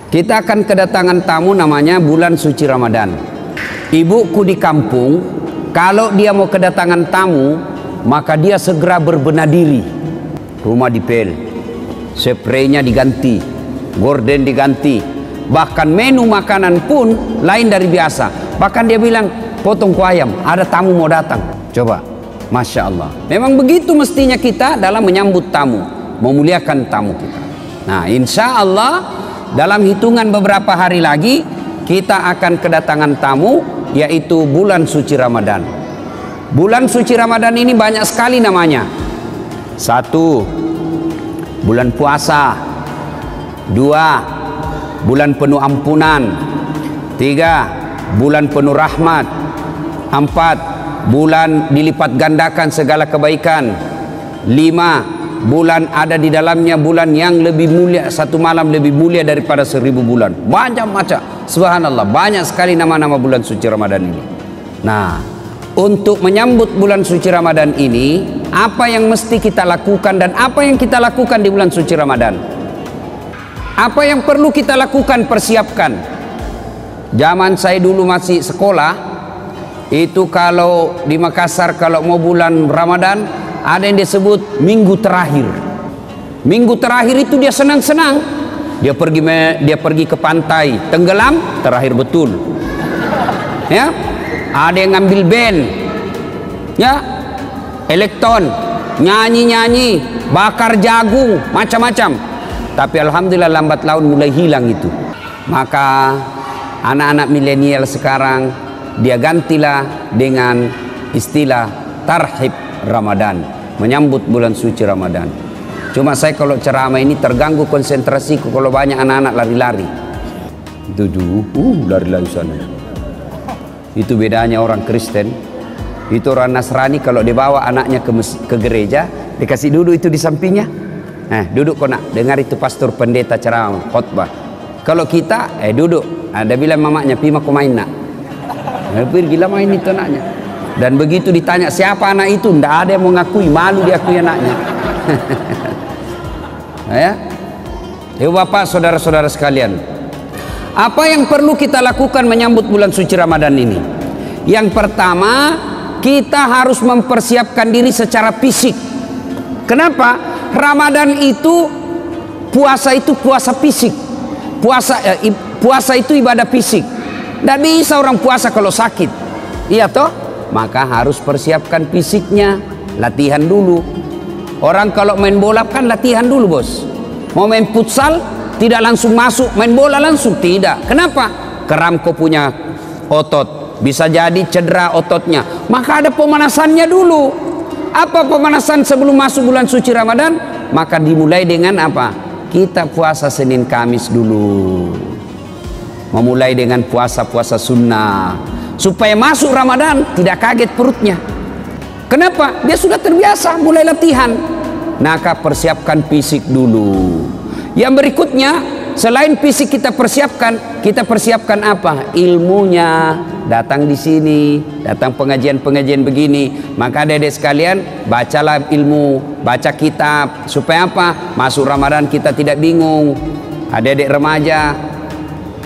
Kita akan kedatangan tamu namanya bulan suci Ramadan. Ibuku di kampung, kalau dia mau kedatangan tamu, maka dia segera berbenah diri. Rumah dipel, spraynya diganti, gorden diganti, bahkan menu makanan pun lain dari biasa. Bahkan dia bilang, potong ku ayam, ada tamu mau datang. Coba, Masya Allah. Memang begitu mestinya kita dalam menyambut tamu, memuliakan tamu kita. Nah, insya Allah dalam hitungan beberapa hari lagi kita akan kedatangan tamu, yaitu bulan suci Ramadan. Bulan suci Ramadan ini banyak sekali namanya. 1. Bulan puasa. 2. Bulan penuh ampunan. 3. Bulan penuh rahmat. 4. Bulan dilipat gandakan segala kebaikan. 5. Bulan ada di dalamnya bulan yang lebih mulia, satu malam lebih mulia daripada 1000 bulan. Banyak macam, subhanallah, banyak sekali nama-nama bulan suci Ramadan ini. Nah, untuk menyambut bulan suci Ramadan ini, apa yang mesti kita lakukan dan apa yang kita lakukan di bulan suci Ramadan? Apa yang perlu kita lakukan, persiapkan? Zaman saya dulu masih sekolah, itu kalau di Makassar kalau mau bulan Ramadan ada yang disebut minggu terakhir. Minggu terakhir itu dia senang-senang. Dia pergi ke pantai, tenggelam, terakhir betul. Ya, ada yang ngambil band, ya, elektron, nyanyi-nyanyi, bakar jagung, macam-macam. Tapi alhamdulillah lambat laun mulai hilang itu. Maka anak-anak milenial sekarang dia gantilah dengan istilah tarhib Ramadan, menyambut bulan suci Ramadan. Cuma saya kalau ceramah ini terganggu konsentrasiku kalau banyak anak-anak lari-lari. Itu lari-lari sana. Itu bedanya orang Kristen. Itu orang Nasrani kalau dibawa anaknya ke gereja, dikasih duduk itu di sampingnya. Duduk kau nak, dengar itu pastor pendeta ceramah, khotbah. Kalau kita, duduk. Ada bilang mamanya, pi kau main nak. Pergi lah main itu anaknya. Dan begitu ditanya siapa anak itu, tidak ada yang mau ngakui, malu diakui anaknya. Ya, Bapak, saudara-saudara sekalian, apa yang perlu kita lakukan menyambut bulan suci Ramadan ini? Yang pertama, kita harus mempersiapkan diri secara fisik. Kenapa? Ramadan itu puasa fisik. Puasa itu ibadah fisik. Tidak bisa orang puasa kalau sakit. Iya toh? Maka harus persiapkan fisiknya, latihan dulu. Orang kalau main bola kan latihan dulu, bos. Mau main futsal tidak langsung masuk main bola langsung, tidak. Kenapa? Keram kau punya otot, bisa jadi cedera ototnya. Maka ada pemanasannya dulu. Apa pemanasan sebelum masuk bulan suci Ramadan? Maka dimulai dengan apa? Kita puasa Senin Kamis dulu. Memulai dengan puasa-puasa sunnah. Supaya masuk Ramadan tidak kaget perutnya. Kenapa? Dia sudah terbiasa mulai latihan. Maka persiapkan fisik dulu. Yang berikutnya, selain fisik kita persiapkan apa? Ilmunya. Datang di sini, datang pengajian-pengajian begini. Maka adik-adik sekalian, bacalah ilmu, baca kitab. Supaya apa? Masuk Ramadan kita tidak bingung. Adik-adik remaja,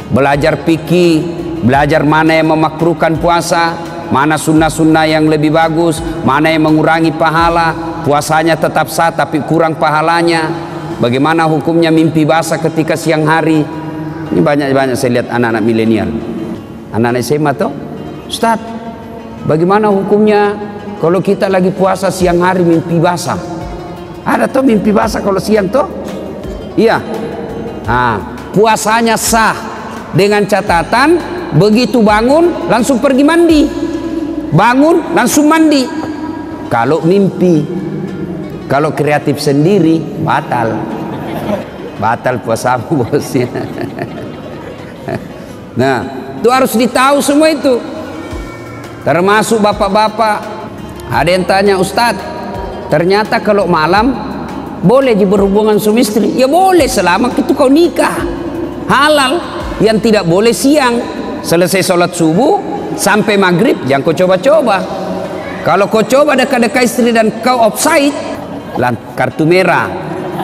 belajar fikih. Belajar mana yang memakruhkan puasa, mana sunnah-sunnah yang lebih bagus, mana yang mengurangi pahala, puasanya tetap sah tapi kurang pahalanya. Bagaimana hukumnya mimpi basah ketika siang hari? Ini banyak-banyak saya lihat anak-anak milenial, anak-anak SMA tuh, Ustaz, bagaimana hukumnya kalau kita lagi puasa siang hari mimpi basah? Ada tuh mimpi basah kalau siang tuh? Iya. Puasanya sah dengan catatan begitu bangun langsung pergi mandi, bangun langsung mandi. Kalau mimpi, kalau kreatif sendiri batal puasamu, bosnya. Nah, itu harus ditahu semua itu. Termasuk bapak-bapak. Ada yang tanya, Ustadz, ternyata kalau malam boleh berhubungan suami istri? Ya boleh selama itu kau nikah, halal. Yang tidak boleh siang. Selesai sholat subuh sampai maghrib jangan kau coba-coba. Kalau kau coba dekat-dekat istri dan kau offside, kartu merah.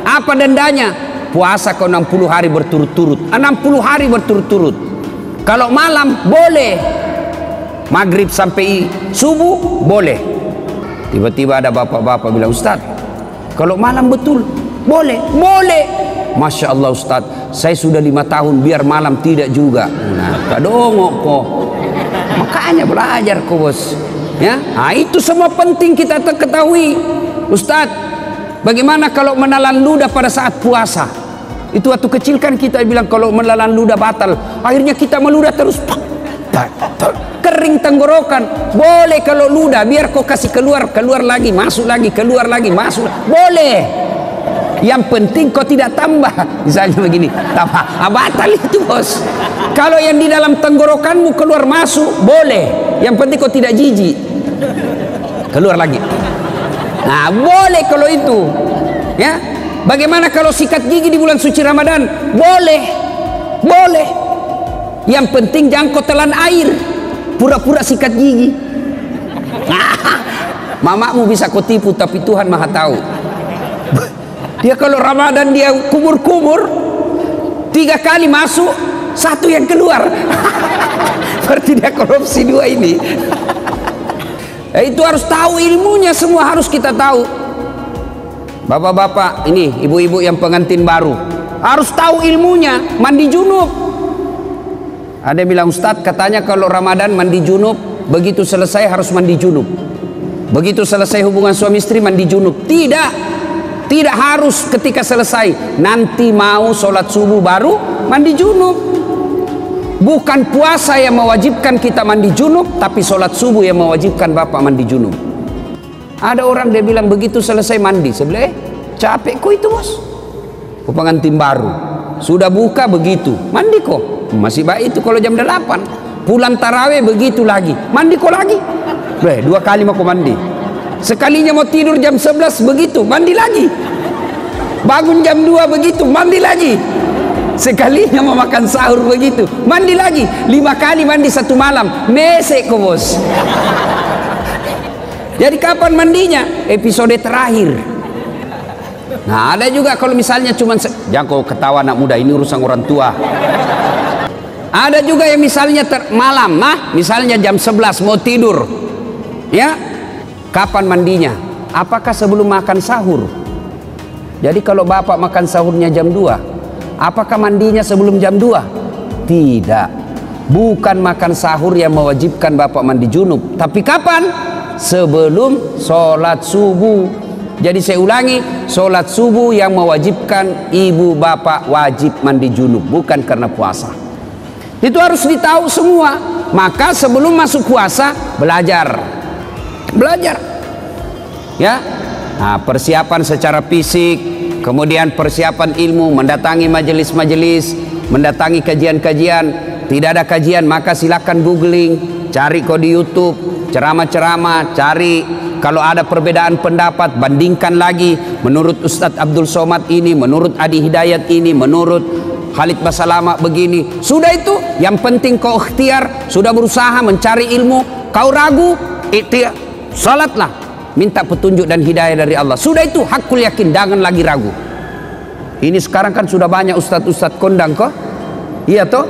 Apa dendanya? puasa kau 60 hari berturut-turut. 60 hari berturut-turut. Kalau malam boleh, maghrib sampai subuh boleh. Tiba-tiba ada bapak-bapak bilang, Ustaz, kalau malam betul boleh? Boleh. Masya Allah Ustaz, saya sudah 5 tahun biar malam tidak juga. Nah, kadongok kok. Makanya belajar kok bos. Ya, nah, itu semua penting kita ketahui. Ustaz, bagaimana kalau menelan ludah pada saat puasa? Itu waktu kecil kan kita bilang kalau menelan ludah batal. Akhirnya kita meludah terus. Kering tenggorokan. Boleh kalau ludah, biar kau kasih keluar lagi, masuk lagi, keluar lagi, masuk. Boleh. Yang penting kau tidak tambah. Misalnya begini, tambah. Batal itu bos. Kalau yang di dalam tenggorokanmu keluar masuk, boleh. Yang penting kau tidak jijik. Keluar lagi. Nah, boleh kalau itu. Ya. Bagaimana kalau sikat gigi di bulan suci Ramadan? Boleh. Boleh. Yang penting jangan kau telan air. Pura-pura sikat gigi. Mamamu bisa kau tipu, tapi Tuhan Maha tahu. Dia kalau Ramadan dia kumur-kumur, 3 kali masuk, 1 yang keluar. Berarti dia korupsi 2 ini. Itu harus tahu ilmunya, semua harus kita tahu. Bapak-bapak ini, ibu-ibu yang pengantin baru, harus tahu ilmunya. Mandi junub. Ada yang bilang, Ustadz katanya kalau Ramadan mandi junub, begitu selesai harus mandi junub. Begitu selesai hubungan suami istri mandi junub. Tidak. Tidak harus ketika selesai. Nanti mau sholat subuh baru mandi junub. Bukan puasa yang mewajibkan kita mandi junub, tapi sholat subuh yang mewajibkan bapak mandi junub. Ada orang dia bilang begitu selesai mandi. Sebelah capek kok itu bos. Kok pengantin baru. Sudah buka begitu. Mandi kok. Masih baik itu kalau jam 8. Pulang taraweh begitu lagi. Mandi kok lagi. 2 kali mau mandi. Sekalinya mau tidur jam 11 begitu, mandi lagi. Bangun jam 2 begitu, mandi lagi. Sekalinya mau makan sahur begitu, mandi lagi. 5 kali mandi 1 malam, mesek kok bos. Jadi kapan mandinya? Episode terakhir. Nah, ada juga kalau misalnya cuman jangan kau ketawa anak muda, ini urusan orang tua. Ada juga yang misalnya malam, nah misalnya jam 11 mau tidur. Ya, kapan mandinya? Apakah sebelum makan sahur? Jadi kalau bapak makan sahurnya jam 2, apakah mandinya sebelum jam 2? Tidak. Bukan makan sahur yang mewajibkan bapak mandi junub. Tapi kapan? Sebelum sholat subuh. Jadi saya ulangi, sholat subuh yang mewajibkan ibu bapak wajib mandi junub, bukan karena puasa. Itu harus ditahu semua. Maka sebelum masuk puasa, belajar. Ya, nah, persiapan secara fisik, kemudian persiapan ilmu, mendatangi majelis-majelis, mendatangi kajian-kajian. Tidak ada kajian maka silakan googling, cari kok di YouTube, ceramah-ceramah, cari kalau ada perbedaan pendapat, bandingkan lagi. Menurut Ustadz Abdul Somad ini, menurut Adi Hidayat ini, menurut Khalid Basalama begini. Sudah itu, yang penting kau ikhtiar, sudah berusaha mencari ilmu, kau ragu, ikhtiar, salatlah, minta petunjuk dan hidayah dari Allah. Sudah itu hakul yakin, jangan lagi ragu. Ini sekarang kan sudah banyak ustadz-ustadz kondang kok. Iya toh?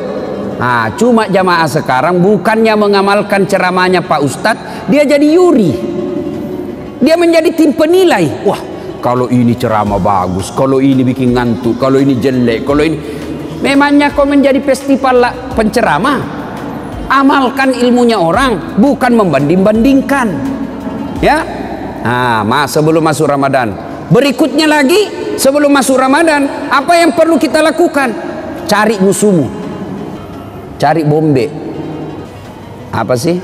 Nah, cuma jamaah sekarang bukannya mengamalkan ceramahnya Pak Ustadz, dia jadi yuri. Dia menjadi tim penilai. Wah, kalau ini ceramah bagus, kalau ini bikin ngantuk, kalau ini jelek, kalau ini. Memangnya kau menjadi festival penceramah? Amalkan ilmunya orang, bukan membanding-bandingkan. Ya. Nah, sebelum masuk Ramadan. Berikutnya lagi, sebelum masuk Ramadan, apa yang perlu kita lakukan? Cari musuhmu. Cari bombe. Apa sih?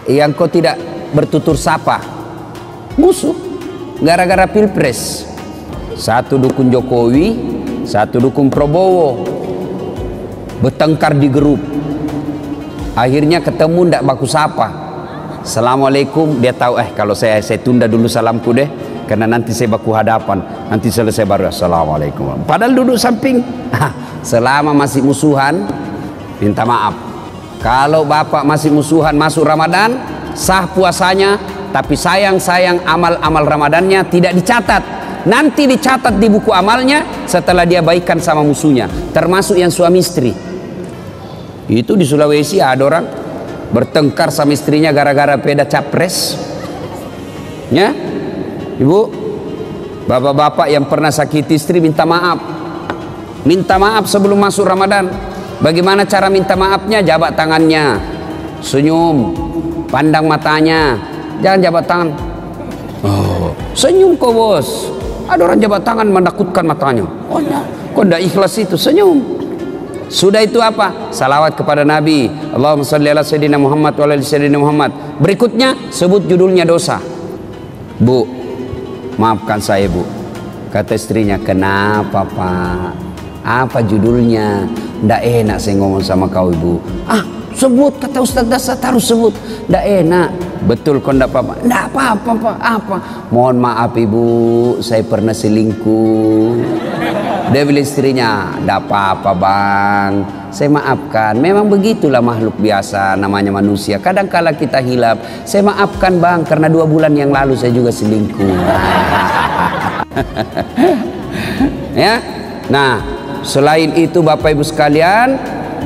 Yang kau tidak bertutur sapa. Musuh. Gara-gara pilpres. Satu dukung Jokowi, satu dukung Prabowo. Bertengkar di grup. Akhirnya ketemu ndak baku sapa. Assalamualaikum, dia tahu kalau saya tunda dulu salamku deh, karena nanti saya baku hadapan, nanti selesai baru assalamualaikum. Padahal duduk samping. Selama masih musuhan, minta maaf. Kalau bapak masih musuhan masuk Ramadan, sah puasanya, tapi sayang amal-amal Ramadannya tidak dicatat. nanti dicatat di buku amalnya setelah dia baikan sama musuhnya, termasuk yang suami istri. Itu di Sulawesi ada orang bertengkar sama istrinya gara-gara beda capres. Ya, ibu, bapak-bapak yang pernah sakiti istri minta maaf. Minta maaf sebelum masuk Ramadan. Bagaimana cara minta maafnya? Jabat tangannya, senyum, pandang matanya, jangan jabat tangan. Oh, senyum kok bos. Ada orang jabat tangan menakutkan matanya. Oh ya, kok tidak ikhlas itu, senyum. Sudah itu apa? Salawat kepada Nabi. Allahumma sholli ala sayyidina Muhammad wa ala ali sayyidina Muhammad. Berikutnya sebut judulnya dosa. Bu, maafkan saya bu. Kata istrinya, kenapa pak? Apa judulnya? Nggak enak saya ngomong sama kau ibu. Ah, sebut, kata Ustaz Dasar harus sebut. Nggak enak. Betul kok nggak apa-apa? Nggak apa-apa pak. Apa? Mohon maaf ibu, saya pernah selingkuh. Dia bilang istrinya, nggak apa-apa bang, saya maafkan. Memang begitulah makhluk biasa, namanya manusia. Kadang kala kita hilap, saya maafkan bang, karena 2 bulan yang lalu saya juga selingkuh. Ya, nah selain itu Bapak Ibu sekalian,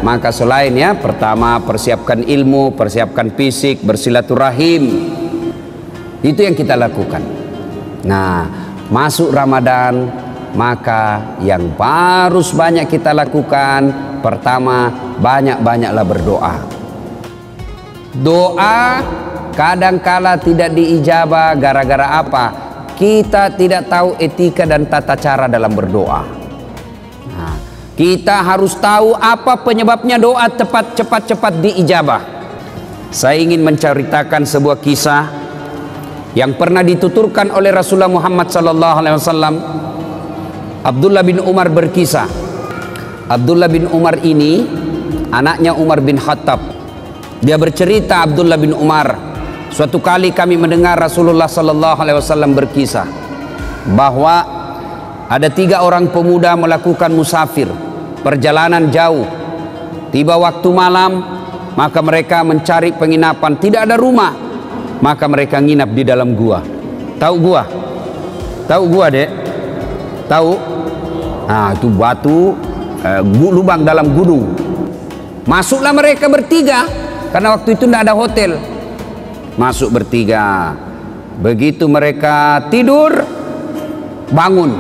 maka selain ya, pertama persiapkan ilmu, persiapkan fisik, bersilaturahim, itu yang kita lakukan. Nah, masuk Ramadan, maka yang harus banyak kita lakukan, pertama banyak-banyaklah berdoa. Doa kadangkala tidak diijabah gara-gara apa? Kita tidak tahu etika dan tata cara dalam berdoa. Nah, kita harus tahu apa penyebabnya doa cepat diijabah. Saya ingin menceritakan sebuah kisah yang pernah dituturkan oleh Rasulullah Muhammad SAW. Abdullah bin Umar berkisah. Abdullah bin Umar ini anaknya Umar bin Khattab. Dia bercerita, Abdullah bin Umar, suatu kali kami mendengar Rasulullah SAW berkisah bahwa ada 3 orang pemuda melakukan musafir, perjalanan jauh. Tiba waktu malam, maka mereka mencari penginapan, tidak ada rumah, maka mereka nginap di dalam gua. Tahu gua? Tahu gua, Dek? Tahu? Nah, itu batu lubang dalam gunung. Masuklah mereka bertiga, karena waktu itu tidak ada hotel. Masuk bertiga. Begitu mereka tidur, bangun.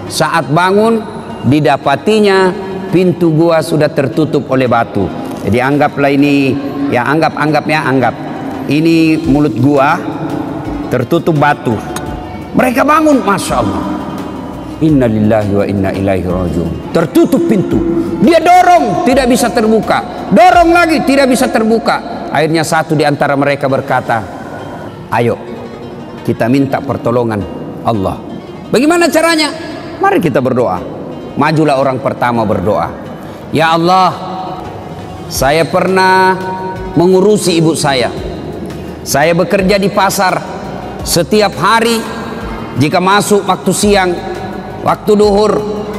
Saat bangun, didapatinya pintu gua sudah tertutup oleh batu. Jadi anggaplah ini, ya anggap ini mulut gua tertutup batu. Mereka bangun, Masya Allah. Inna lillahi wa inna ilaihi rajiun. Tertutup pintu. Dia dorong, tidak bisa terbuka. Dorong lagi, tidak bisa terbuka. Akhirnya satu di antara mereka berkata, ayo kita minta pertolongan Allah. Bagaimana caranya? Mari kita berdoa. Majulah orang pertama berdoa. Ya Allah, saya pernah mengurusi ibu saya. Saya bekerja di pasar. Setiap hari jika masuk waktu siang, waktu duhur,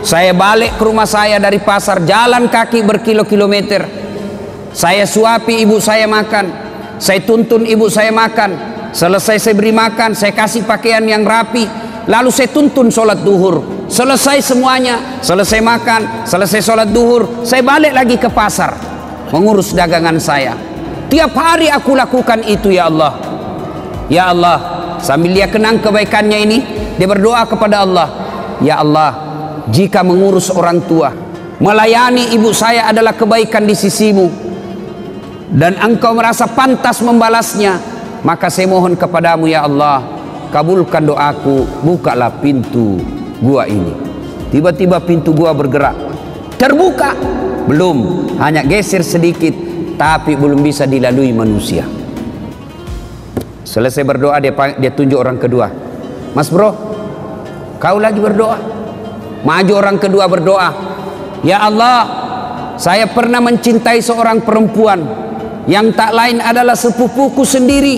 saya balik ke rumah saya dari pasar, jalan kaki berkilo-kilometer. Saya suapi ibu saya makan, saya tuntun ibu saya makan. Selesai saya beri makan, saya kasih pakaian yang rapi, lalu saya tuntun sholat duhur. Selesai semuanya, selesai makan, selesai sholat duhur, saya balik lagi ke pasar mengurus dagangan saya. Tiap hari aku lakukan itu, ya Allah. Ya Allah, sambil dia kenang kebaikannya ini, dia berdoa kepada Allah. Ya Allah, jika mengurus orang tua, melayani ibu saya adalah kebaikan di sisimu, dan engkau merasa pantas membalasnya, maka saya mohon kepadamu ya Allah, kabulkan doaku, bukalah pintu gua ini. Tiba-tiba pintu gua bergerak, terbuka, belum, hanya geser sedikit, tapi belum bisa dilalui manusia. Selesai berdoa, dia tunjuk orang kedua. Mas bro, kau lagi berdoa. Maju orang kedua berdoa. Ya Allah, saya pernah mencintai seorang perempuan yang tak lain adalah sepupuku sendiri.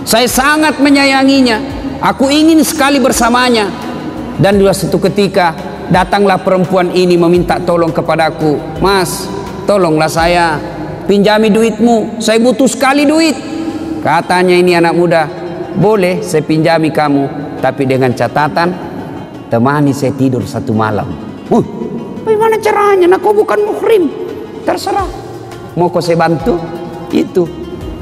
Saya sangat menyayanginya. Aku ingin sekali bersamanya. Dan di suatu ketika datanglah perempuan ini meminta tolong kepadaku. Mas, tolonglah saya, pinjami duitmu, saya butuh sekali duit. Katanya ini anak muda, boleh saya pinjami kamu, tapi dengan catatan temani saya tidur 1 malam. Bagaimana caranya? Nah, kau bukan muhrim. Terserah. Mau kau saya bantu? Itu.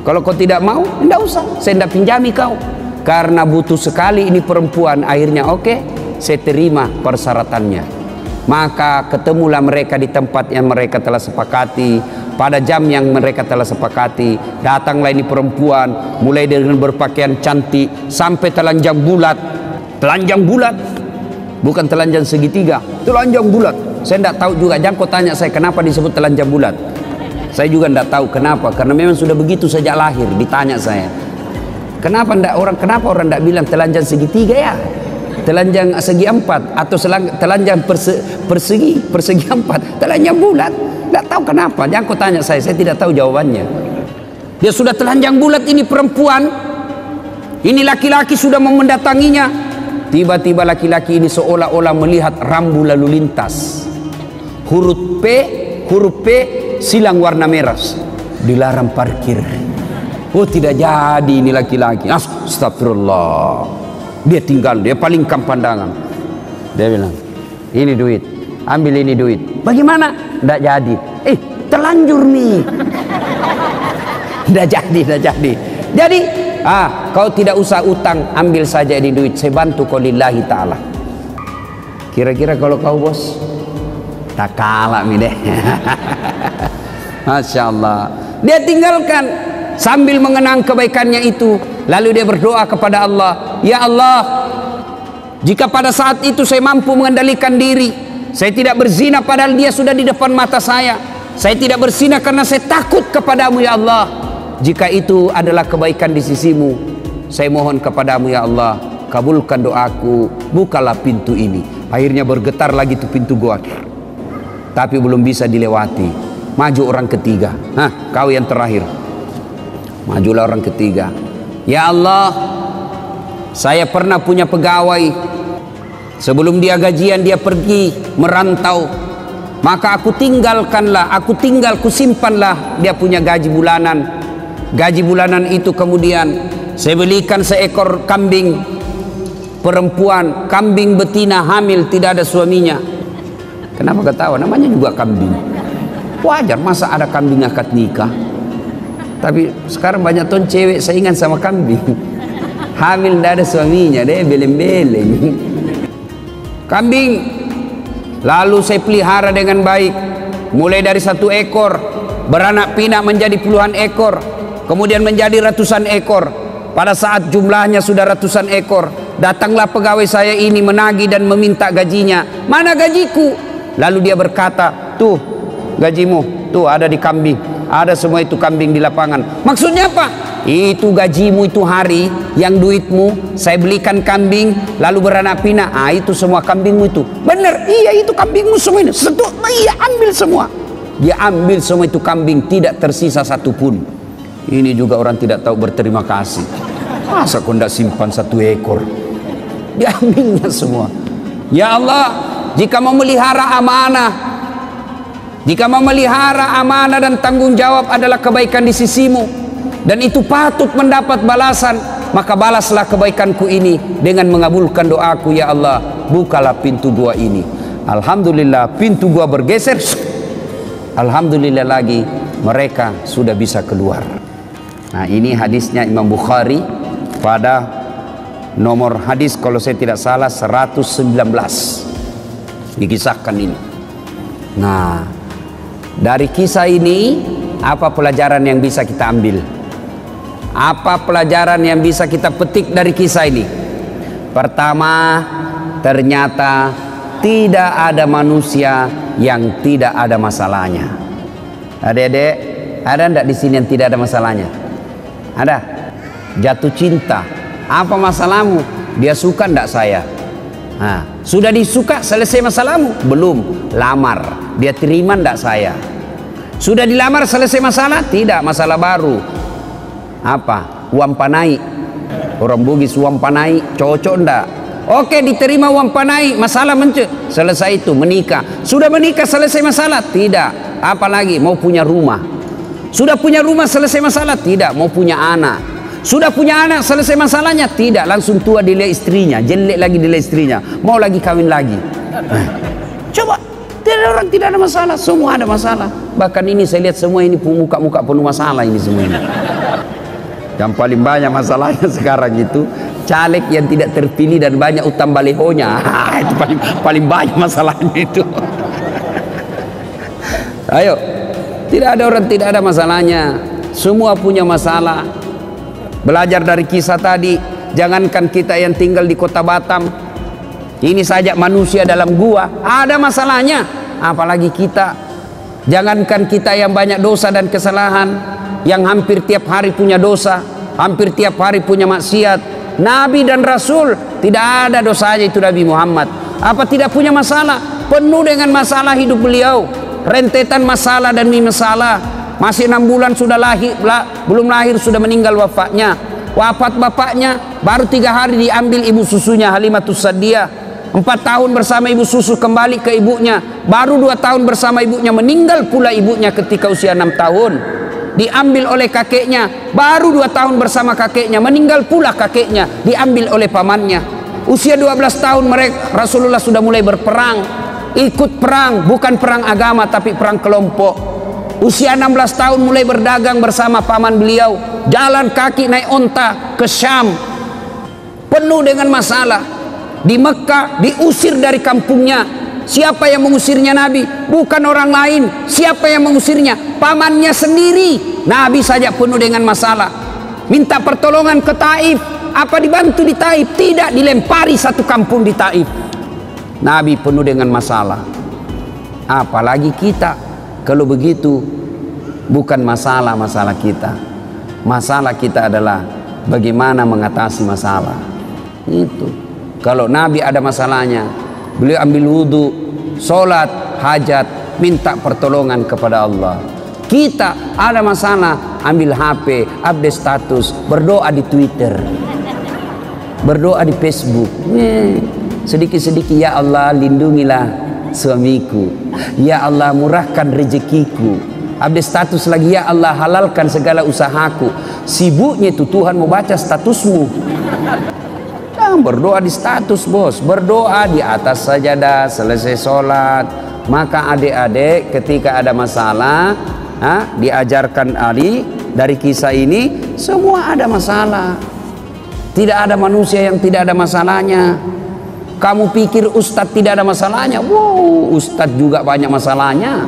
Kalau kau tidak mau, tidak usah. Saya tidak pinjami kau. Karena butuh sekali ini perempuan. Akhirnya oke, saya terima persyaratannya. Maka ketemulah mereka di tempat yang mereka telah sepakati, pada jam yang mereka telah sepakati. Datanglah ini perempuan, mulai dengan berpakaian cantik sampai telanjang bulat. Telanjang bulat, bukan telanjang segitiga, telanjang bulat. Saya tidak tahu juga. Jangan kau tanya saya kenapa disebut telanjang bulat. Saya juga tidak tahu kenapa, karena memang sudah begitu sejak lahir. Ditanya saya, kenapa orang tidak bilang telanjang segitiga ya? Telanjang segi 4 atau telanjang persegi 4, telanjang bulat. Tidak tahu kenapa. Jangan kau tanya saya tidak tahu jawabannya. Dia sudah telanjang bulat ini perempuan. Ini laki-laki sudah mau mendatanginya. Tiba-tiba laki-laki ini seolah-olah melihat rambu lalu lintas. Huruf P silang warna merah. Dilarang parkir. Oh, tidak jadi ini laki-laki. Astagfirullah. Dia tinggal, dia palingkan pandangan. Dia bilang, ini duit, ambil ini duit. Bagaimana? Tidak jadi. Terlanjur nih. Tidak jadi. Jadi, kau tidak usah utang, ambil saja ini duit. Saya bantu kau lillahi ta'ala. Kira-kira kalau kau bos, tak kalah nih deh. Masya Allah. Dia tinggalkan sambil mengenang kebaikannya itu. Lalu dia berdoa kepada Allah, ya Allah, jika pada saat itu saya mampu mengendalikan diri, saya tidak berzina padahal dia sudah di depan mata saya tidak berzina karena saya takut kepadamu ya Allah. Jika itu adalah kebaikan di sisimu, saya mohon kepadamu ya Allah, kabulkan doaku, bukalah pintu ini. Akhirnya bergetar lagi tuh pintu goa, tapi belum bisa dilewati. Maju orang ketiga. Kau yang terakhir. Majulah orang ketiga. Ya Allah, saya pernah punya pegawai. Sebelum dia gajian dia pergi merantau. Maka aku simpanlah dia punya gaji bulanan. Gaji bulanan itu kemudian saya belikan seekor kambing perempuan, kambing betina hamil tidak ada suaminya. Kenapa ketawa? Namanya juga kambing. Wajar, masa ada kambing akad nikah? Tapi sekarang banyak ton cewek saingan sama kambing. Hamil tidak ada suaminya, deh beleng-beleng. Kambing lalu saya pelihara dengan baik. Mulai dari 1 ekor, beranak pinak menjadi puluhan ekor, kemudian menjadi ratusan ekor. Pada saat jumlahnya sudah ratusan ekor, datanglah pegawai saya ini menagih dan meminta gajinya. Mana gajiku? Lalu dia berkata, tuh gajimu, tuh ada di kambing. Ada semua itu kambing di lapangan. Maksudnya apa? Itu gajimu itu hari yang duitmu saya belikan kambing lalu beranak pinak. Itu semua kambingmu itu. Benar, iya itu kambingmu semua ini. Iya, ambil semua. Dia ambil semua itu kambing, tidak tersisa satupun. Ini juga orang tidak tahu berterima kasih. Masa kau tidak simpan 1 ekor? Dia ambilnya semua. Ya Allah, jika memelihara amanah, jika memelihara amanah dan tanggung jawab adalah kebaikan di sisimu, dan itu patut mendapat balasan, maka balaslah kebaikanku ini dengan mengabulkan doaku ya Allah, bukalah pintu gua ini. Alhamdulillah pintu gua bergeser. Alhamdulillah lagi mereka sudah bisa keluar. Nah, ini hadisnya Imam Bukhari pada nomor hadis kalau saya tidak salah 119 dikisahkan ini. Nah, dari kisah ini apa pelajaran yang bisa kita ambil? Apa pelajaran yang bisa kita petik dari kisah ini? Pertama, ternyata tidak ada manusia yang tidak ada masalahnya. Adik-adik, ada enggak di sini yang tidak ada masalahnya? Ada? Jatuh cinta. Apa masalahmu? Dia suka enggak saya? Sudah disuka, selesai masalahmu? Belum. Lamar, dia terima enggak saya? Sudah dilamar, selesai masalah? Tidak, masalah baru. Apa? Uang panai. Orang Bugis uang panai, cocok enggak? Oke, diterima uang panai, masalah selesai itu, menikah. Sudah menikah, selesai masalah? Tidak. Apalagi mau punya rumah. Sudah punya rumah, selesai masalah? Tidak. Mau punya anak. Sudah punya anak, selesai masalahnya? Tidak, langsung tua dilihat istrinya, jelek lagi dilihat istrinya, mau lagi kawin lagi. Coba, tidak ada masalah, semua ada masalah. Bahkan ini saya lihat semua ini muka-muka penuh masalah ini semua ini. Yang paling banyak masalahnya sekarang itu caleg yang tidak terpilih dan banyak utang balehonya. Itu paling banyak masalahnya itu. Ayo, tidak ada orang tidak ada masalahnya, semua punya masalah. Belajar dari kisah tadi, jangankan kita yang tinggal di kota Batam, ini saja manusia dalam gua ada masalahnya, apalagi kita. Jangankan kita yang banyak dosa dan kesalahan, yang hampir tiap hari punya dosa, hampir tiap hari punya maksiat. Nabi dan Rasul tidak ada dosanya itu Nabi Muhammad. Apa tidak punya masalah? Penuh dengan masalah hidup beliau, rentetan masalah dan masalah. Masih 6 bulan sudah lahir, belum lahir sudah meninggal wafatnya. Wafat bapaknya baru 3 hari diambil ibu susunya Halimatus Sa'diyah. 4 tahun bersama ibu susu kembali ke ibunya. Baru 2 tahun bersama ibunya, meninggal pula ibunya ketika usia 6 tahun. Diambil oleh kakeknya, baru 2 tahun bersama kakeknya, meninggal pula kakeknya, diambil oleh pamannya. Usia 12 tahun mereka Rasulullah sudah mulai berperang, ikut perang, bukan perang agama tapi perang kelompok. Usia 16 tahun mulai berdagang bersama paman beliau, jalan kaki naik onta ke Syam, penuh dengan masalah. Di Mekah diusir dari kampungnya. Siapa yang mengusirnya Nabi? Bukan orang lain. Siapa yang mengusirnya? Pamannya sendiri. Nabi saja penuh dengan masalah. Minta pertolongan ke Taif. Apa dibantu di Taif? Tidak, dilempari satu kampung di Taif. Nabi penuh dengan masalah. Apalagi kita. Kalau begitu, bukan masalah kita. Masalah kita adalah bagaimana mengatasi masalah. Itu. Kalau Nabi ada masalahnya, beliau ambil wudhu, sholat, hajat, minta pertolongan kepada Allah. Kita ada masalah, ambil HP, update status, berdoa di Twitter, berdoa di Facebook. Sedikit-sedikit, ya Allah lindungilah suamiku, ya Allah murahkan rezekiku. Update status lagi, ya Allah halalkan segala usahaku. Sibuknya itu Tuhan mau baca statusmu. Berdoa di status bos, berdoa di atas sajadah selesai sholat. Maka adik-adik ketika ada masalah, diajarkan Ali dari kisah ini, semua ada masalah. Tidak ada manusia yang tidak ada masalahnya. Kamu pikir ustadz tidak ada masalahnya? Wow, ustadz juga banyak masalahnya.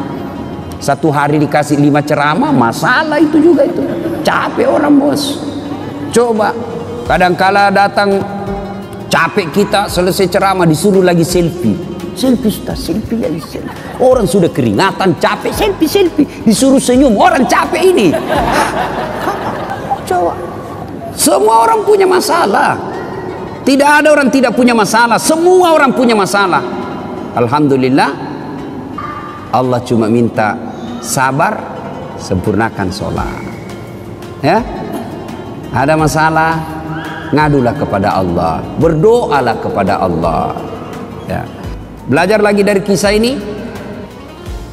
Satu hari dikasih 5 ceramah, masalah itu juga itu. Capek orang bos. Coba, kadangkala datang capek kita, selesai ceramah disuruh lagi selfie. Selfie ustaz, selfie lagi selfie. Orang sudah keringatan, capek, selfie. Disuruh senyum, orang capek ini. Coba. Semua orang punya masalah. Tidak ada orang tidak punya masalah. Semua orang punya masalah. Alhamdulillah, Allah cuma minta sabar, sempurnakan sholat. Ya, ada masalah, ngadulah kepada Allah, berdoalah kepada Allah. Ya. Belajar lagi dari kisah ini.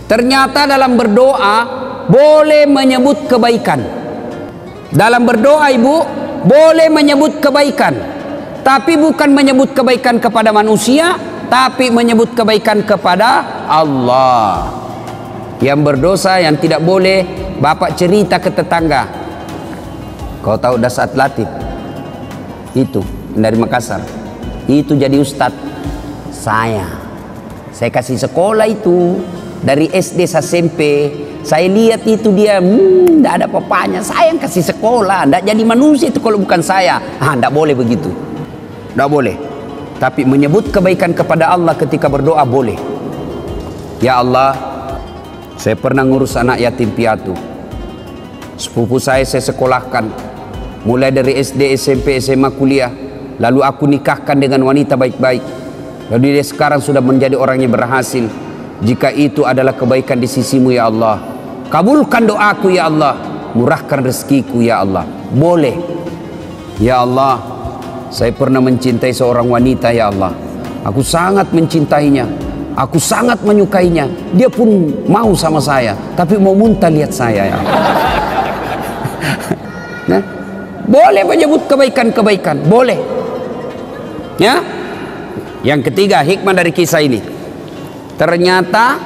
Ternyata dalam berdoa boleh menyebut kebaikan. Dalam berdoa ibu boleh menyebut kebaikan. Tapi bukan menyebut kebaikan kepada manusia, tapi menyebut kebaikan kepada Allah. Yang berdosa yang tidak boleh, bapak cerita ke tetangga. Kau tahu Dasat Latif? Itu dari Makassar. Itu jadi ustadz. Saya kasih sekolah itu dari SD sampai SMP. Saya lihat itu dia, tidak ada papanya. Saya yang kasih sekolah, tidak jadi manusia itu kalau bukan saya. Tidak boleh begitu. Tidak boleh. Tapi menyebut kebaikan kepada Allah ketika berdoa boleh. Ya Allah, saya pernah ngurus anak yatim piatu. Sepupu saya sekolahkan. Mulai dari SD, SMP, SMA, kuliah. Lalu aku nikahkan dengan wanita baik-baik. Lalu dia sekarang sudah menjadi orang yang berhasil. Jika itu adalah kebaikan di sisimu ya Allah, kabulkan doaku ya Allah. Murahkan rezekiku ya Allah. Boleh. Ya Allah, saya pernah mencintai seorang wanita ya Allah. Aku sangat mencintainya. Aku sangat menyukainya. Dia pun mau sama saya. Tapi mau muntah lihat saya ya Allah. Nah, Boleh menyebut kebaikan-kebaikan, boleh. Ya. Yang ketiga, hikmah dari kisah ini. Ternyata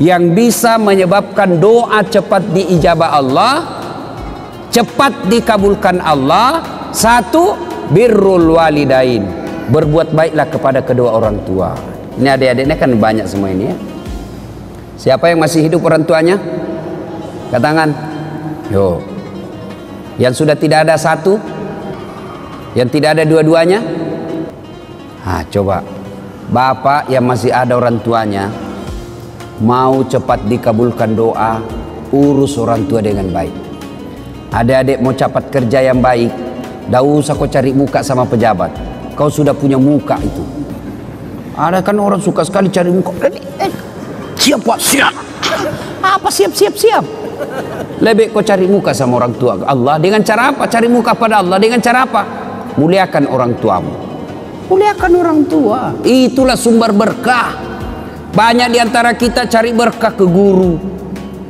yang bisa menyebabkan doa cepat diijabah Allah, cepat dikabulkan Allah, satu, birrul walidain, berbuat baiklah kepada kedua orang tua. Ini adik-adiknya kan banyak semua ini ya. Siapa yang masih hidup orang tuanya? Angkat tangan. Yo. Yang sudah tidak ada satu? Yang tidak ada dua-duanya? Coba. Bapak yang masih ada orang tuanya, mau cepat dikabulkan doa, urus orang tua dengan baik. Adik-adik mau cepat kerja yang baik, dah usah kau cari muka sama pejabat. Kau sudah punya muka itu. Ada kan orang suka sekali cari muka. Siap Pak, siap. Apa siap? Lebih kau cari muka sama orang tua Allah. Dengan cara apa? Cari muka pada Allah. Dengan cara apa? Muliakan orang tuamu. Muliakan orang tua. Itulah sumber berkah. Banyak diantara kita cari berkah ke guru,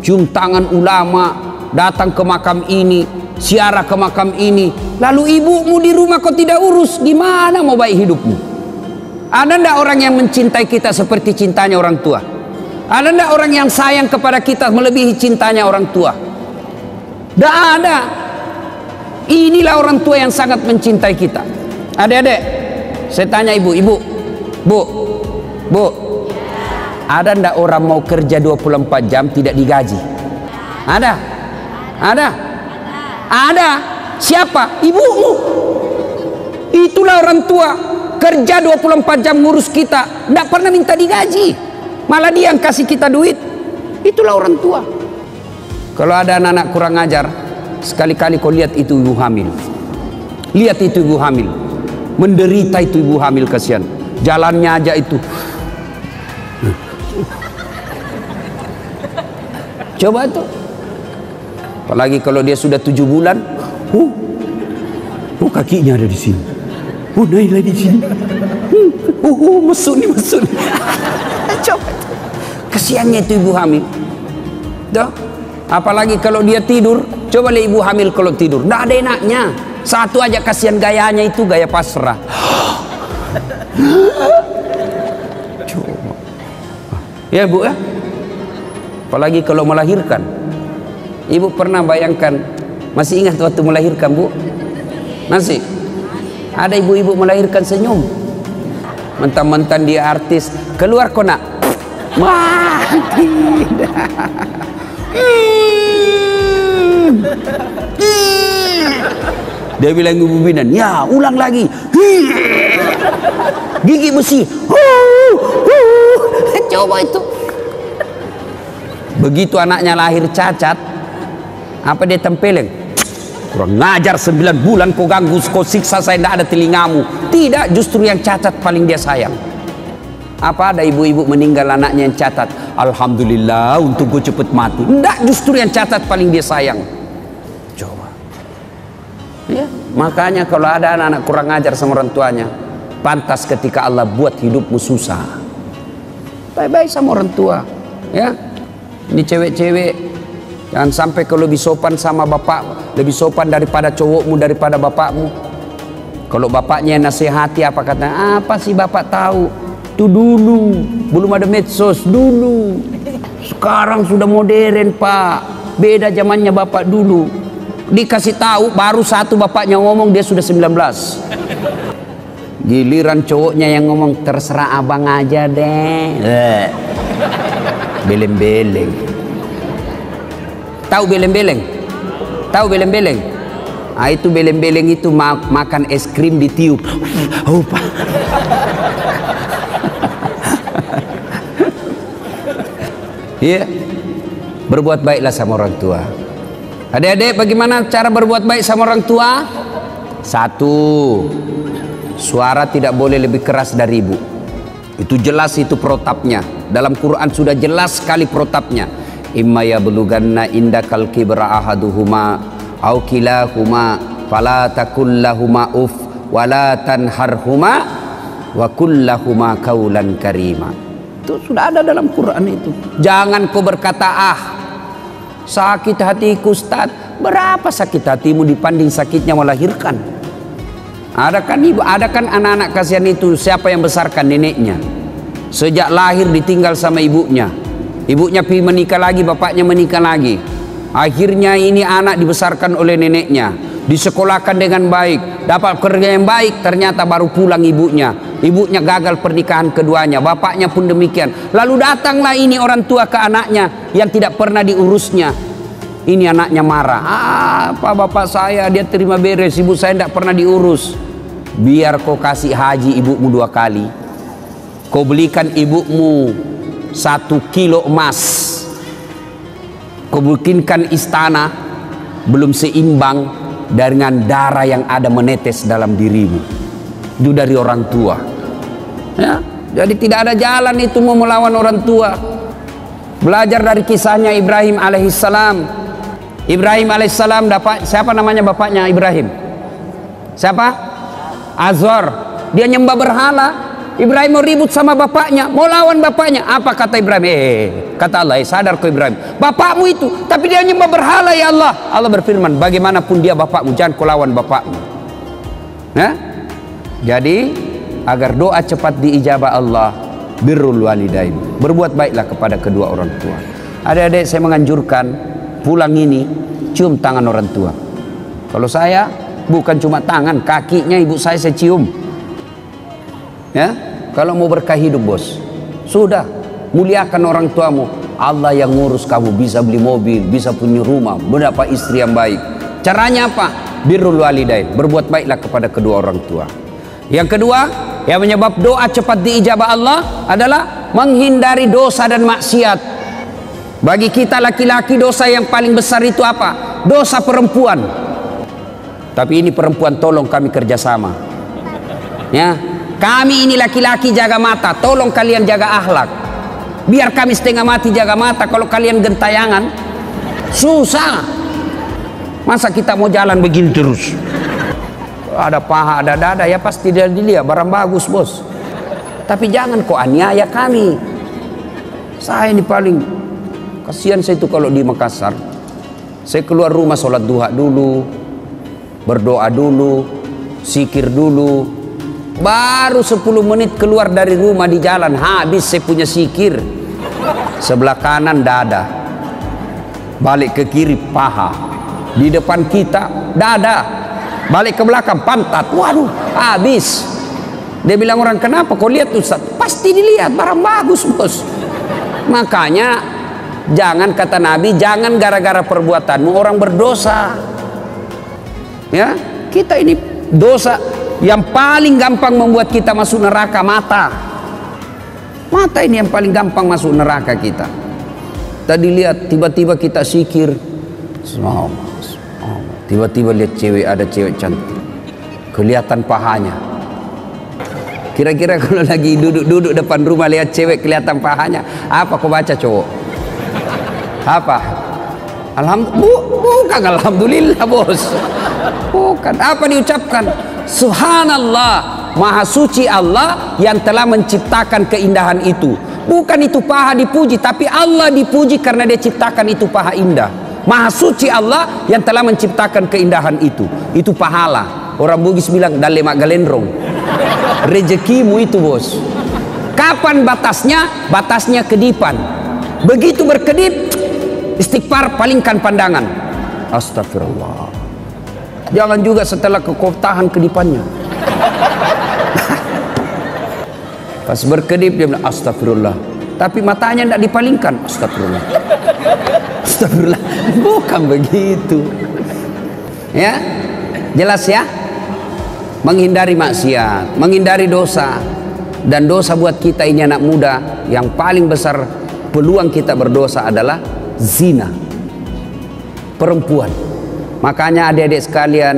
cium tangan ulama, datang ke makam ini, ziarah ke makam ini. Lalu ibumu di rumah kau tidak urus, gimana mau baik hidupmu? Ada ndak orang yang mencintai kita seperti cintanya orang tua? Ada ndak orang yang sayang kepada kita melebihi cintanya orang tua? Ndak ada. Inilah orang tua yang sangat mencintai kita. Adik-adik, saya tanya ibu, bu, ada ndak orang mau kerja 24 jam tidak digaji? Ada? Ada. Siapa? Ibumu. Itulah orang tua, kerja 24 jam ngurus kita, ndak pernah minta digaji, malah dia yang kasih kita duit. Itulah orang tua. Kalau ada anak-anak kurang ajar, sekali-kali kau lihat itu ibu hamil. Lihat itu ibu hamil, menderita itu ibu hamil, kasihan. Jalannya aja itu. Coba tuh. Apalagi kalau dia sudah 7 bulan, kakinya ada di sini. Naila di sini. Mesut nih. Coba tuh. Kasihannya itu ibu hamil. Dah. Apalagi kalau dia tidur, coba lihat ibu hamil kalau tidur, nggak ada enaknya. Satu aja kasihan gayanya itu, gaya pasrah. Coba. Ya bu ya. Apalagi kalau melahirkan. Ibu pernah bayangkan, masih ingat waktu melahirkan bu? Masih? Ada ibu-ibu melahirkan senyum. Mentang-mentang dia artis, keluar kok nak. Wah, tidak. Dia bilang ibu bidan, ya ulang lagi. Gigi besi. Coba itu. Begitu anaknya lahir cacat, apa dia tempeleng? Kurang ngajar, 9 bulan kau ganggu, kau siksa saya, tidak ada telingamu. Tidak, justru yang cacat paling dia sayang. Apa ada ibu-ibu meninggal anaknya yang cacat, alhamdulillah untuk gue cepet mati? Tidak, justru yang cacat paling dia sayang. Coba ya, makanya kalau ada anak-anak kurang ajar sama orang tuanya, pantas ketika Allah buat hidupmu susah. Baik-baik sama orang tua ya. Ini cewek-cewek, jangan sampai kalau lebih sopan sama bapak, lebih sopan daripada cowokmu, daripada bapakmu. Kalau bapaknya nasihati, apa kata? Apa sih bapak tahu? Itu dulu, belum ada medsos dulu. Sekarang sudah modern pak, beda zamannya bapak dulu. Dikasih tahu, baru satu bapaknya ngomong, dia sudah 19. Giliran cowoknya yang ngomong, terserah abang aja deh. Beleng-beleng. Tahu beleng-beleng? Tahu beleng-beleng? Itu beleng-beleng itu makan es krim ditiup. Pak. Iya. Berbuat baiklah sama orang tua. Adik-adik, bagaimana cara berbuat baik sama orang tua? Satu, suara tidak boleh lebih keras dari ibu. Itu jelas, itu protapnya. Dalam Quran sudah jelas sekali protapnya. Imma yablughanna indakal kibra ahaduhuma au kilahuma fala takul lahuma uf wala tanharhuma wa kullahuma qaulan karima. Itu sudah ada dalam Quran itu. Jangan kau berkata Sakit hatiku Ustaz. Berapa sakit hatimu dibanding sakitnya melahirkan? Ada kan anak-anak kasihan itu, siapa yang besarkan? Neneknya. Sejak lahir ditinggal sama ibunya. Ibunya pergi menikah lagi, bapaknya menikah lagi. Akhirnya ini anak dibesarkan oleh neneknya, disekolahkan dengan baik, dapat kerja yang baik, ternyata baru pulang ibunya. Ibunya gagal pernikahan keduanya, bapaknya pun demikian. Lalu datanglah ini orang tua ke anaknya yang tidak pernah diurusnya. Ini anaknya marah. Apa bapak saya, dia terima beres, ibu saya tidak pernah diurus. Biar kau kasih haji ibumu 2 kali. Kau belikan ibumu 1 kilo emas. Kau bikinkan istana, belum seimbang dengan darah yang ada menetes dalam dirimu. Itu dari orang tua. Ya, jadi tidak ada jalan itu mau melawan orang tua. Belajar dari kisahnya Ibrahim alaihissalam. Ibrahim alaihissalam dapat, siapa namanya bapaknya Ibrahim? Siapa? Azor. Dia nyembah berhala. Ibrahim mau ribut sama bapaknya, mau lawan bapaknya. Apa kata Ibrahim? Kata Allah, sadar kau Ibrahim, bapakmu itu, tapi dia nyembah berhala ya Allah. Allah berfirman, bagaimanapun dia bapakmu, jangan kau lawan bapakmu. Nah, jadi agar doa cepat diijabah Allah, birrul walidain, berbuat baiklah kepada kedua orang tua. Adik-adik, saya menganjurkan pulang ini cium tangan orang tua. Kalau saya bukan cuma tangan, kakinya ibu saya cium. Ya, kalau mau berkah hidup bos, sudah muliakan orang tuamu. Allah yang ngurus kamu, bisa beli mobil, bisa punya rumah, mendapat istri yang baik. Caranya apa? Birrul walidain, berbuat baiklah kepada kedua orang tua. Yang kedua, yang menyebab doa cepat diijabah Allah adalah menghindari dosa dan maksiat. Bagi kita laki-laki, dosa yang paling besar itu apa? Dosa perempuan. Tapi ini perempuan, tolong kami kerjasama. Ya, kami ini laki-laki jaga mata, tolong kalian jaga akhlak. Biar kami setengah mati jaga mata, kalau kalian gentayangan susah. Masa kita mau jalan begini terus? Ada paha, ada dada, ya pasti dia dilihat barang bagus bos. Tapi jangan kok aniaya kami. Saya ini paling kasihan saya itu kalau di Makassar. Saya keluar rumah sholat duha dulu, berdoa dulu, zikir dulu. Baru 10 menit keluar dari rumah di jalan, habis saya punya zikir. Sebelah kanan dada, balik ke kiri paha, di depan kita dada, balik ke belakang pantat. Waduh, habis. Dia bilang orang, kenapa kau lihat Ustaz? Pasti dilihat, barang bagus bos. Makanya jangan, kata Nabi, jangan gara-gara perbuatanmu orang berdosa. Ya, kita ini dosa yang paling gampang membuat kita masuk neraka, mata. Mata ini yang paling gampang masuk neraka kita. Tadi lihat, tiba-tiba kita zikir, tiba-tiba lihat cewek, ada cewek cantik, kelihatan pahanya. Kira-kira kalau lagi duduk-duduk depan rumah lihat cewek kelihatan pahanya, apa kau baca cowok? Apa? Bukan alhamdulillah bos. Bukan. Apa diucapkan? Subhanallah, maha suci Allah yang telah menciptakan keindahan itu. Bukan itu paha dipuji, tapi Allah dipuji karena dia ciptakan itu paha indah. Maha suci Allah yang telah menciptakan keindahan itu. Itu pahala. Orang Bugis bilang dalemak galendrong. Rezekimu itu bos. Kapan batasnya? Batasnya kedipan. Begitu berkedip, istighfar, palingkan pandangan. Astagfirullah. Jangan juga setelah kekotahan kedipannya. Pas berkedip dia bilang astagfirullah, tapi matanya tidak dipalingkan. Astagfirullah. Astagfirullah. Bukan begitu. Ya, jelas ya. Menghindari maksiat, menghindari dosa. Dan dosa buat kita ini anak muda, yang paling besar peluang kita berdosa adalah zina. Perempuan. Makanya adik-adik sekalian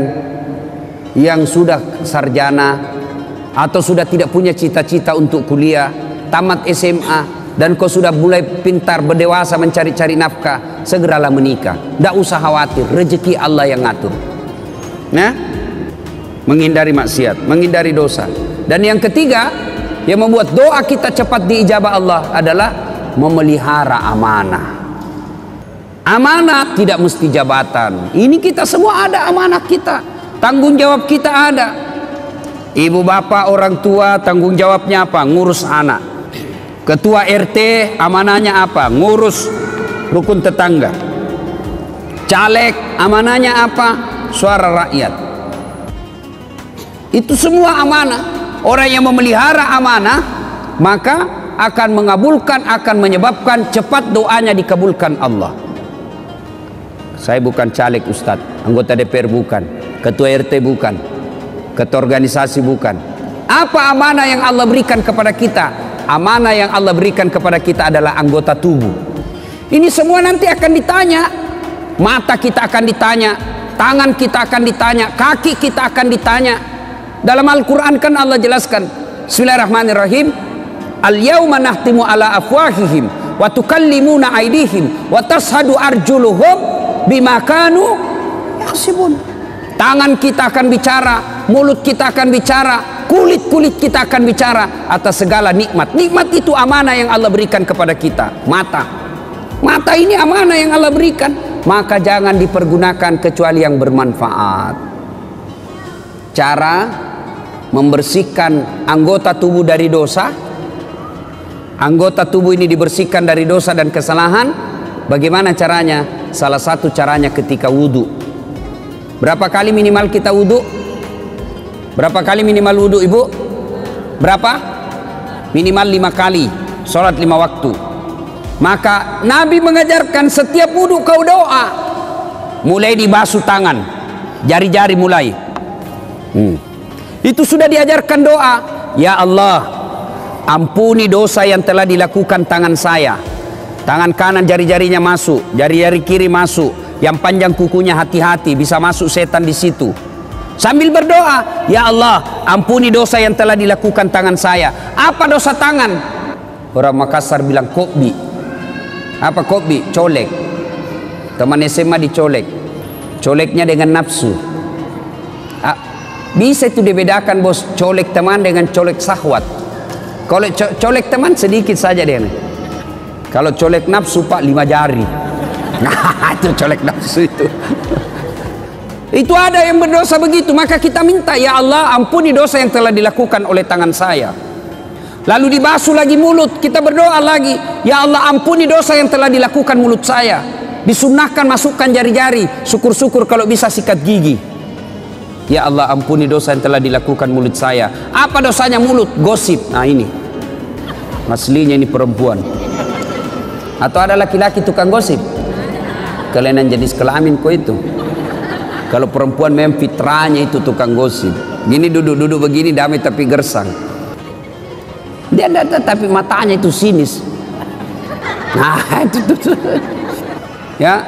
yang sudah sarjana atau sudah tidak punya cita-cita untuk kuliah, tamat SMA, dan kau sudah mulai pintar berdewasa mencari-cari nafkah, segeralah menikah. Tidak usah khawatir, rezeki Allah yang ngatur. Nah, menghindari maksiat, menghindari dosa. Dan yang ketiga, yang membuat doa kita cepat diijabah Allah adalah memelihara amanah. Amanah tidak mesti jabatan. Ini kita semua ada amanah kita. Tanggung jawab kita ada. Ibu bapak orang tua tanggung jawabnya apa? Ngurus anak. Ketua RT amanahnya apa? Ngurus rukun tetangga. Caleg amanahnya apa? Suara rakyat. Itu semua amanah. Orang yang memelihara amanah maka akan mengabulkan, akan menyebabkan cepat doanya dikabulkan Allah. Saya bukan caleg Ustadz, anggota DPR bukan, ketua RT bukan, ketua organisasi bukan. Apa amanah yang Allah berikan kepada kita? Amanah yang Allah berikan kepada kita adalah anggota tubuh. Ini semua nanti akan ditanya. Mata kita akan ditanya, tangan kita akan ditanya, kaki kita akan ditanya. Dalam Al-Quran kan Allah jelaskan, Bismillahirrahmanirrahim, Al-yawma nahtimu ala afwahihim wa tukallimuna aydihim wa tashhadu arjuluhum bima kanu yaksibun. Tangan kita akan bicara, mulut kita akan bicara, kulit kita akan bicara atas segala nikmat. Nikmat itu amanah yang Allah berikan kepada kita. Mata ini amanah yang Allah berikan, maka jangan dipergunakan kecuali yang bermanfaat. Cara membersihkan anggota tubuh dari dosa, anggota tubuh ini dibersihkan dari dosa dan kesalahan, bagaimana caranya? Salah satu caranya ketika wudhu. Berapa kali minimal kita wudhu? Berapa kali minimal wudhu, ibu? Berapa? Minimal 5 kali. Sholat 5 waktu. Maka Nabi mengajarkan setiap wudhu kau doa. Mulai dibasuh tangan, jari-jari mulai. Itu sudah diajarkan doa. Ya Allah, ampuni dosa yang telah dilakukan tangan saya. Tangan kanan jari-jarinya masuk, jari-jari kiri masuk, yang panjang kukunya hati-hati, bisa masuk setan di situ. Sambil berdoa, ya Allah, ampuni dosa yang telah dilakukan tangan saya. Apa dosa tangan? Orang Makassar bilang kokbi. Apa kokbi? Colek. Teman SMA dicolek. Coleknya dengan nafsu. Bisa itu dibedakan bos, colek teman dengan colek sahwat. Kalau colek teman sedikit saja dia. Kalau colek nafsu pak 5 jari. Nah itu colek nafsu itu. Itu ada yang berdosa begitu. Maka kita minta, ya Allah ampuni dosa yang telah dilakukan oleh tangan saya. Lalu dibasuh lagi mulut. Kita berdoa lagi, ya Allah ampuni dosa yang telah dilakukan mulut saya. Disunnahkan masukkan jari-jari. Syukur-syukur kalau bisa sikat gigi. Ya Allah ampuni dosa yang telah dilakukan mulut saya. Apa dosanya mulut? Gosip. Nah ini aslinya ini perempuan. Atau ada laki-laki tukang gosip? Kelainan jenis kelamin kok itu. Kalau perempuan memang fitrahnya itu tukang gosip. Gini duduk-duduk begini damai tapi gersang. Dia ada tapi matanya itu sinis. Nah itu tuh. Ya.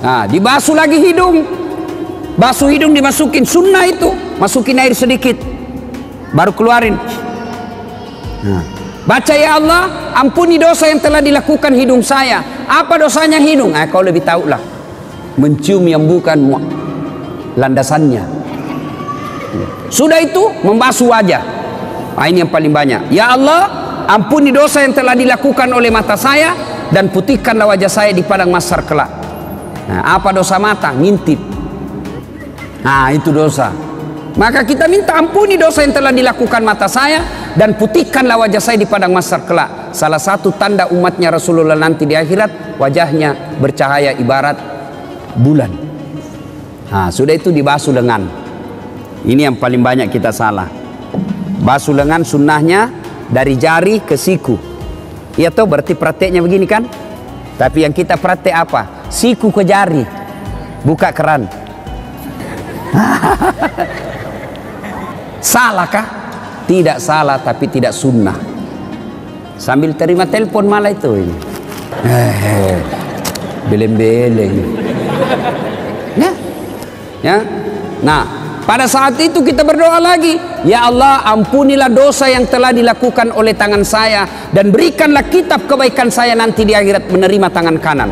Nah dibasuh lagi hidung. Basuh hidung dimasukin, sunnah itu. Masukin air sedikit, baru keluarin. Nah. Baca ya Allah ampuni dosa yang telah dilakukan hidung saya. Apa dosanya hidung? Kau lebih tahu lah. Mencium yang bukan landasannya. Sudah itu membasuh wajah. Ini yang paling banyak. Ya Allah ampuni dosa yang telah dilakukan oleh mata saya, dan putihkanlah wajah saya di padang mahsyar kelak. Nah, apa dosa mata? Ngintip. Nah itu dosa. Maka kita minta ampuni dosa yang telah dilakukan mata saya, dan putihkanlah wajah saya di padang mahsyar kelak. Salah satu tanda umatnya Rasulullah nanti di akhirat, wajahnya bercahaya ibarat bulan. Nah sudah itu dibasuh lengan. Ini yang paling banyak kita salah. Basuh lengan sunnahnya dari jari ke siku. Iya toh, berarti prakteknya begini kan? Tapi yang kita praktek apa? Siku ke jari, buka keran. Salahkah? Tidak salah, tapi tidak sunnah. Sambil terima telepon malah itu ini. Beleng-beleng. Ya. Nah, pada saat itu kita berdoa lagi, ya Allah ampunilah dosa yang telah dilakukan oleh tangan saya, dan berikanlah kitab kebaikan saya nanti di akhirat menerima tangan kanan.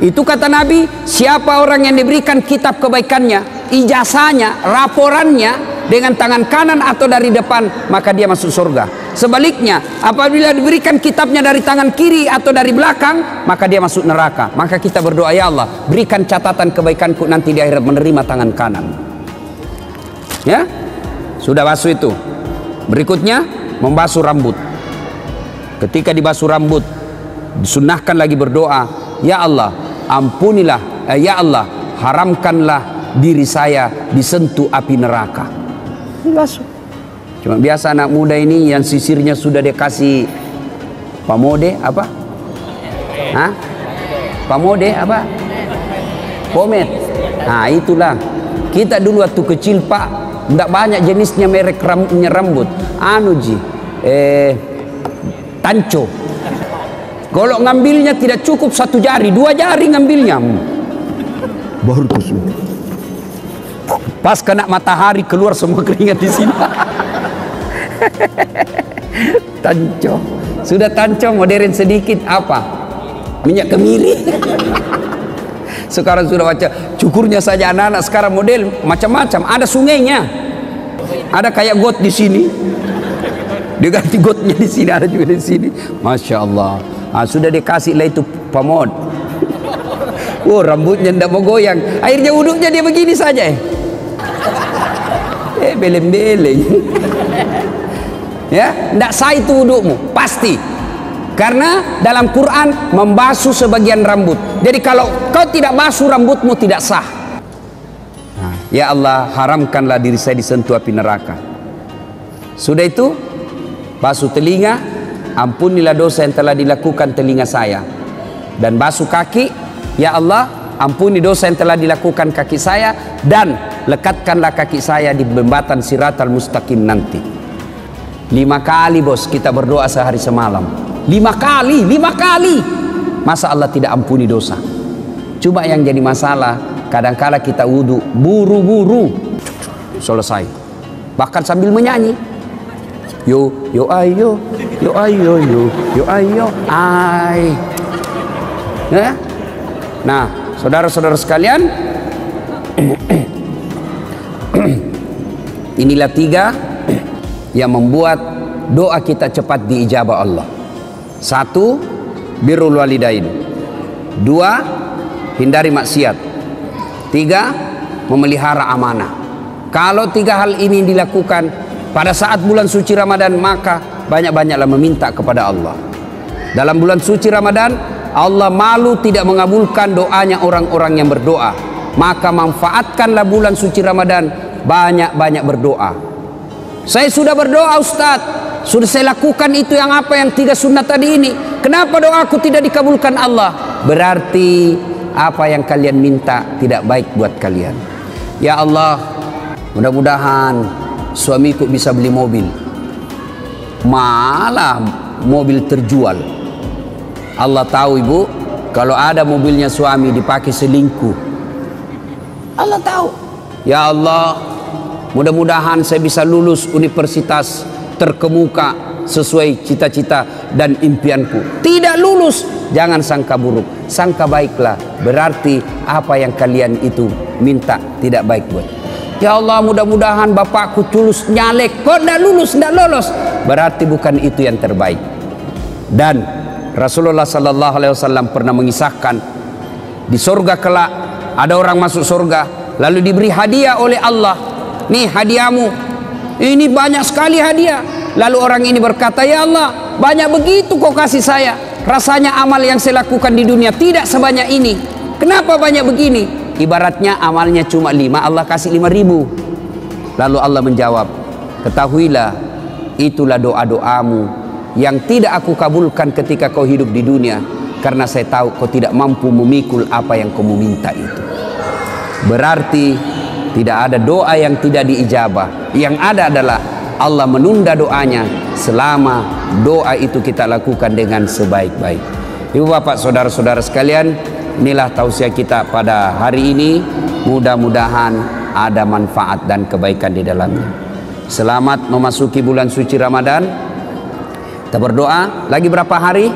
Itu kata Nabi, siapa orang yang diberikan kitab kebaikannya, ijazahnya, raporannya dengan tangan kanan atau dari depan, maka dia masuk surga. Sebaliknya, apabila diberikan kitabnya dari tangan kiri atau dari belakang, maka dia masuk neraka. Maka kita berdoa, ya Allah, berikan catatan kebaikanku nanti di akhirat menerima tangan kanan. Ya, sudah basuh itu. Berikutnya, membasuh rambut. Ketika dibasuh rambut, disunnahkan lagi berdoa, ya Allah, ampunilah, ya Allah, haramkanlah diri saya disentuh api neraka. Dibasuh. Cuma biasa anak muda ini yang sisirnya sudah dikasih pamode apa? Hah? Pamode apa? Pomade. Nah itulah. Kita dulu waktu kecil Pak, tidak banyak jenisnya merek rambut. Anu ji, tanco. Kalau ngambilnya tidak cukup 1 jari, 2 jari ngambilnya. Baru tuh. Pas kena matahari keluar semua keringat di sini. Tanco. Sudah tanco modern sedikit apa? Minyak kemiri. Sekarang sudah baca cukurnya saja anak-anak sekarang model macam-macam. Ada sungainya. Ada kayak got di sini. Dia ganti gotnya di sini, ada juga di sini. Masya Allah. Ah, sudah dikasih lah itu pamod. Oh, rambutnya tidak mau goyang. Akhirnya wuduknya dia begini saja. Beleng-beleng. Ya, tidak sah itu wudukmu, pasti. Karena dalam Quran membasuh sebagian rambut. Jadi kalau kau tidak basuh rambutmu tidak sah. Nah, ya Allah, haramkanlah diri saya disentuh api neraka. Sudah itu, basuh telinga, ampunilah dosa yang telah dilakukan telinga saya. Dan basuh kaki, ya Allah, ampuni dosa yang telah dilakukan kaki saya, dan lekatkanlah kaki saya di jembatan Siratal Mustaqim nanti. 5 kali bos kita berdoa sehari semalam. 5 kali. Masa Allah tidak ampuni dosa? Cuma yang jadi masalah, kadangkala kita wudhu buru-buru selesai, bahkan sambil menyanyi. Yo ayo, yo ayo, yo ayo, ay. Ya? Nah, saudara-saudara sekalian, inilah 3 yang membuat doa kita cepat diijabah Allah. 1, birrul walidain. 2, hindari maksiat. 3, memelihara amanah. Kalau 3 hal ini dilakukan pada saat bulan suci Ramadan, maka banyak-banyaklah meminta kepada Allah. Dalam bulan suci Ramadan, Allah malu tidak mengabulkan doanya orang-orang yang berdoa. Maka manfaatkanlah bulan suci Ramadan, banyak-banyak berdoa. Saya sudah berdoa Ustadz, sudah saya lakukan itu yang 3 sunnah tadi ini. Kenapa doaku tidak dikabulkan Allah? Berarti apa yang kalian minta tidak baik buat kalian. Ya Allah, mudah-mudahan suamiku bisa beli mobil. Malah mobil terjual. Allah tahu ibu, kalau ada mobilnya suami dipakai selingkuh. Allah tahu. Ya Allah, mudah-mudahan saya bisa lulus universitas terkemuka sesuai cita-cita dan impianku. Tidak lulus, jangan sangka buruk, sangka baiklah. Berarti apa yang kalian itu minta tidak baik buat. Ya Allah, mudah-mudahan bapakku tulus nyalek, kok tidak lulus, tidak lolos. Berarti bukan itu yang terbaik. Dan Rasulullah Sallallahu Alaihi Wasallam pernah mengisahkan di surga kelak ada orang masuk surga lalu diberi hadiah oleh Allah. Nih hadiahmu, ini banyak sekali hadiah. Lalu orang ini berkata, ya Allah, banyak begitu kau kasih saya. Rasanya amal yang saya lakukan di dunia tidak sebanyak ini. Kenapa banyak begini? Ibaratnya amalnya cuma 5, Allah kasih 5.000. Lalu Allah menjawab, ketahuilah, itulah doa-doamu yang tidak aku kabulkan ketika kau hidup di dunia, karena saya tahu kau tidak mampu memikul apa yang kau minta itu. Berarti tidak ada doa yang tidak diijabah. Yang ada adalah Allah menunda doanya selama doa itu kita lakukan dengan sebaik-baik. Ibu bapak saudara-saudara sekalian, inilah tausiah kita pada hari ini. Mudah-mudahan ada manfaat dan kebaikan di dalamnya. Selamat memasuki bulan suci Ramadan. Kita berdoa, lagi berapa hari?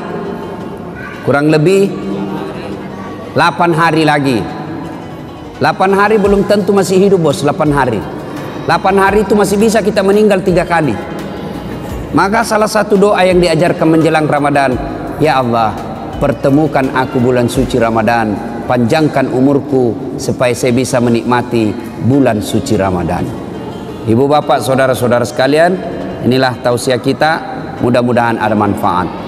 Kurang lebih 8 hari lagi. 8 hari belum tentu masih hidup bos, 8 hari. 8 hari itu masih bisa kita meninggal 3 kali. Maka salah satu doa yang diajarkan menjelang Ramadan, ya Allah, pertemukan aku bulan suci Ramadan, panjangkan umurku supaya saya bisa menikmati bulan suci Ramadan. Ibu bapak saudara-saudara sekalian, inilah tausiah kita, mudah-mudahan ada manfaat.